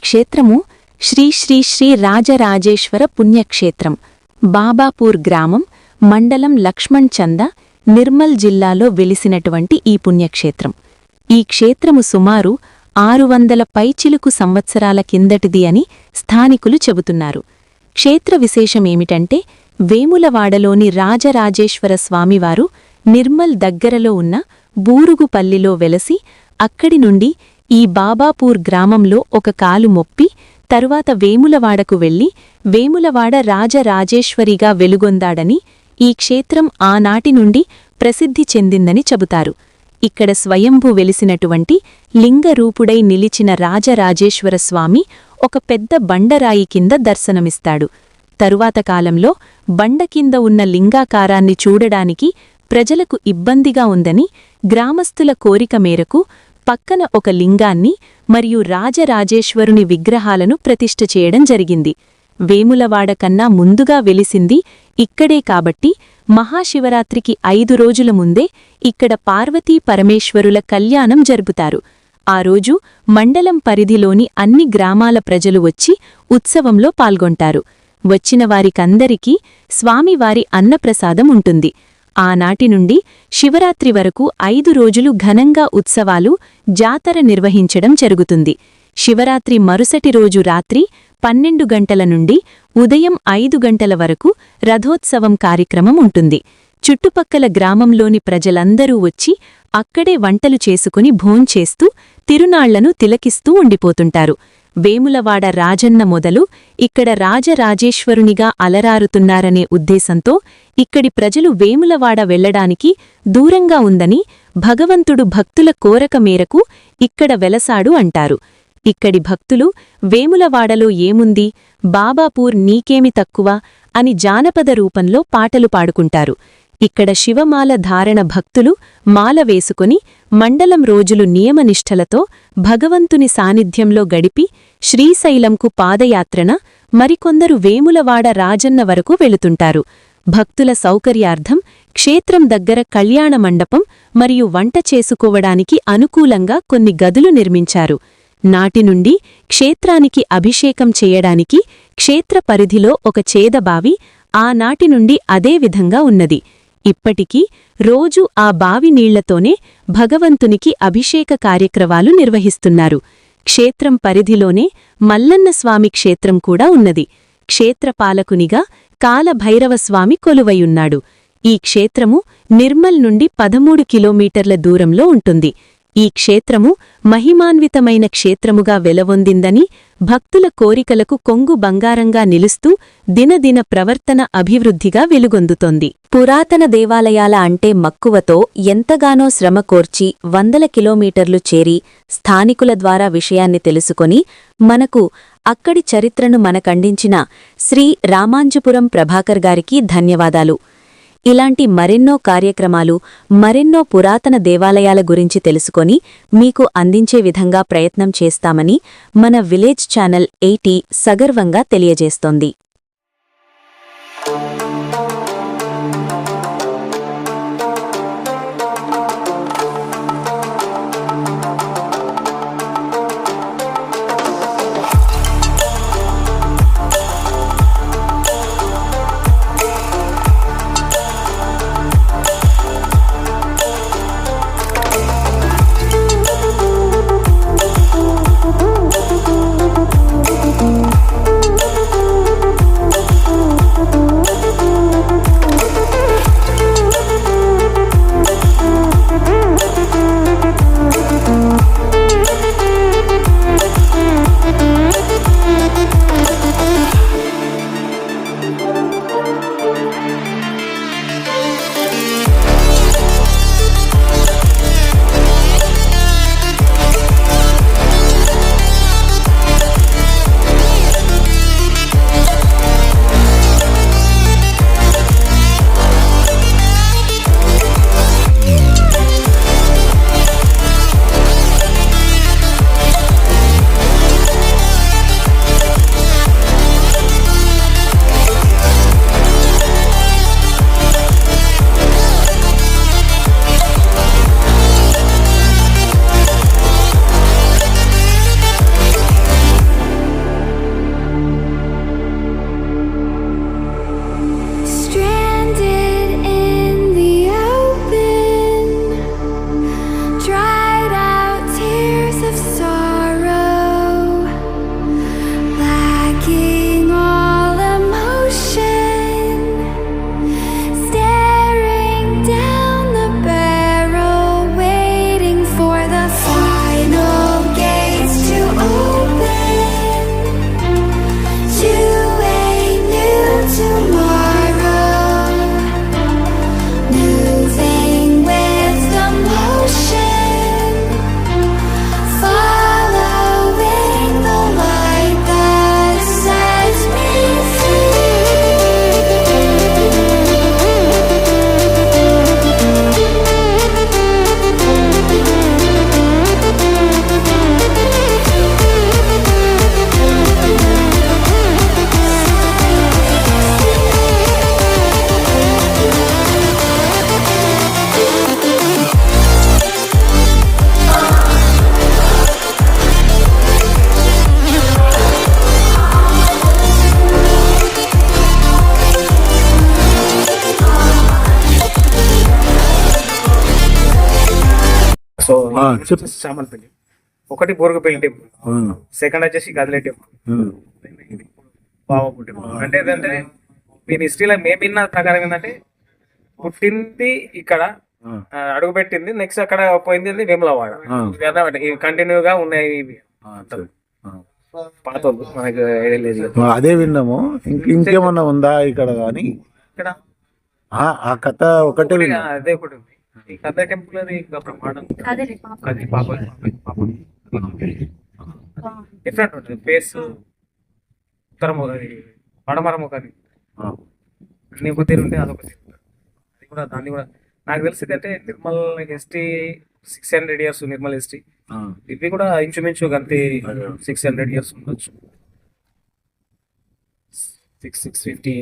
క్షేత్రము శ్రీ శ్రీ శ్రీ రాజరాజేశ్వర పుణ్యక్షేత్రం, బాబాపూర్ గ్రామం, మండలం లక్ష్మణ్ చంద, నిర్మల్ జిల్లాలో వెలిసినటువంటి ఈ పుణ్యక్షేత్రం. ఈ క్షేత్రము సుమారు 600 పైచిలుకు సంవత్సరాల కిందటిది అని స్థానికులు చెబుతున్నారు. క్షేత్ర విశేషమేమిటంటే, వేములవాడలోని రాజరాజేశ్వర స్వామివారు నిర్మల్ దగ్గరలో ఉన్న బూరుగుపల్లిలో వెలసి, అక్కడి నుండి ఈ బాబాపూర్ గ్రామంలో ఒక కాలు మొప్పి తరువాత వేములవాడకు వెళ్లి వేములవాడ రాజరాజేశ్వరిగా వెలుగొందాడని, ఈ క్షేత్రం ఆనాటి నుండి ప్రసిద్ధి చెందిందని చెబుతారు. ఇక్కడ స్వయంభూ వెలిసినటువంటి లింగరూపుడై నిలిచిన రాజరాజేశ్వర స్వామి ఒక పెద్ద బండరాయి కింద దర్శనమిస్తాడు. తరువాత కాలంలో బండ కింద ఉన్న లింగాకారాన్ని చూడడానికి ప్రజలకు ఇబ్బందిగా ఉందని గ్రామస్థుల కోరిక మేరకు పక్కన ఒక లింగాన్ని మరియు రాజరాజేశ్వరుని విగ్రహాలను ప్రతిష్ఠ చేయడం జరిగింది. వేములవాడ కన్నా ముందుగా వెలిసింది ఇక్కడే కాబట్టి మహాశివరాత్రికి 5 రోజుల ముందే ఇక్కడ పార్వతీ పరమేశ్వరుల కళ్యాణం జరుపుతారు. ఆ రోజు మండలం పరిధిలోని అన్ని గ్రామాల ప్రజలు వచ్చి ఉత్సవంలో పాల్గొంటారు. వచ్చిన వారికందరికీ స్వామివారి అన్నప్రసాదం ఉంటుంది. ఆనాటి నుండి శివరాత్రి వరకు 5 రోజులు ఘనంగా ఉత్సవాలు, జాతర నిర్వహించడం జరుగుతుంది. శివరాత్రి మరుసటి రోజు రాత్రి 12 గంటల నుండి ఉదయం 5 గంటల వరకు రథోత్సవం కార్యక్రమం ఉంటుంది. చుట్టుపక్కల గ్రామంలోని ప్రజలందరూ వచ్చి అక్కడే వంటలు చేసుకుని భోంచేస్తూ తిరునాళ్లను తిలకిస్తూ ఉండిపోతుంటారు. వేములవాడ రాజన్న మొదలు ఇక్కడ రాజరాజేశ్వరునిగా అలరారుతున్నారనే ఉద్దేశంతో ఇక్కడి ప్రజలు వేములవాడ వెళ్లడానికి దూరంగా ఉందని, భగవంతుడు భక్తుల కోరక మేరకు ఇక్కడ వెలసాడు అంటారు. ఇక్కడి భక్తులు వేములవాడలో ఏముంది, బాబాపూర్ నీకేమి తక్కువ అని జానపద రూపంలో పాటలు పాడుకుంటారు. ఇక్కడ శివమాల ధారణ భక్తులు మాల వేసుకుని మండలం రోజులు నియమనిష్టలతో భగవంతుని సాన్నిధ్యంలో గడిపి శ్రీశైలంకు పాదయాత్రన, మరికొందరు వేములవాడ రాజన్న వరకు వెళుతుంటారు. భక్తుల సౌకర్యార్థం క్షేత్రం దగ్గర కళ్యాణ మండపం మరియు వంట చేసుకోవడానికి అనుకూలంగా కొన్ని గదులు నిర్మించారు. నాటి నుండి క్షేత్రానికి అభిషేకం చేయడానికి క్షేత్ర పరిధిలో ఒక చేదబావి ఆనాటి నుండి అదే విధంగా ఉన్నది. ఇప్పటికీ రోజూ ఆ బావి నీళ్లతోనే భగవంతునికి అభిషేక కార్యక్రమాలు నిర్వహిస్తున్నారు. క్షేత్రం పరిధిలోనే మల్లన్నస్వామి క్షేత్రం కూడా ఉన్నది. క్షేత్రపాలకునిగా కాలభైరవస్వామి కొలువయున్నాడు. ఈ క్షేత్రము నిర్మల్ నుండి 13 కిలోమీటర్ల దూరంలో ఉంటుంది. ఈ క్షేత్రము మహిమాన్వితమైన క్షేత్రముగా వెలవొందిందని, భక్తుల కోరికలకు కొంగు బంగారంగా నిలుస్తూ దినదిన ప్రవర్తన అభివృద్ధిగా వెలుగొందుతోంది. పురాతన దేవాలయాల అంటే మక్కువతో ఎంతగానో శ్రమ కోర్చి 100 కిలోమీటర్లు చేరి స్థానికుల ద్వారా విషయాన్ని తెలుసుకొని మనకు అక్కడి చరిత్రను మనకందించిన శ్రీ రామాంజపురం ప్రభాకర్ గారికి ధన్యవాదాలు. ఇలాంటి మరెన్నో కార్యక్రమాలు, మరెన్నో పురాతన దేవాలయాల గురించి తెలుసుకొని మీకు అందించే విధంగా ప్రయత్నం చేస్తామని మన విలేజ్ ఛానల్ 80 సగర్వంగా తెలియజేస్తోంది. సో చెప్పు. చామల్పల్లి ఒకటి బోరుగుపల్లి టెంపుల్, సెకండ్ వచ్చేసి గదిలే టెంపుల్, ఇది బాబాపూర్ టెంపుల్. అంటే ఏంటంటే దీని హిస్టరీలో మేము విన్న ప్రకారం ఏంటంటే పుట్టింది ఇక్కడ, అడుగు పెట్టింది, నెక్స్ట్ అక్కడ పోయింది వేములవాడ. ఇవి కంటిన్యూగా ఉన్నాయి ఇవి. పాత మనకి ఐడియా లేదు ఇక. అదే విన్నాము. ఇంకేమన్నా ఉందా ఇక్కడ కానీ? ఇక్కడ ఆ కథ ఒకటే విన్నా. అదే ఒకటి ఉంది. ఈ కథ టెంపుల్ అది ఇంకా బ్రహ్మాండం. అది పాప డిఫరెంట్ ఉంటుంది ఫేస్, ఉత్తర ముఖాది పడమర ముఖాది అన్ని ఒక తీరు ఉంటే అదొక తీరు ఉంటుంది. అది కూడా దాన్ని కూడా నాకు తెలిసింది అంటే Nirmal history 600 years Nirmal history. ఇవి కూడా ఇంచుమించు గంతి 600 years ఉండొచ్చు. 650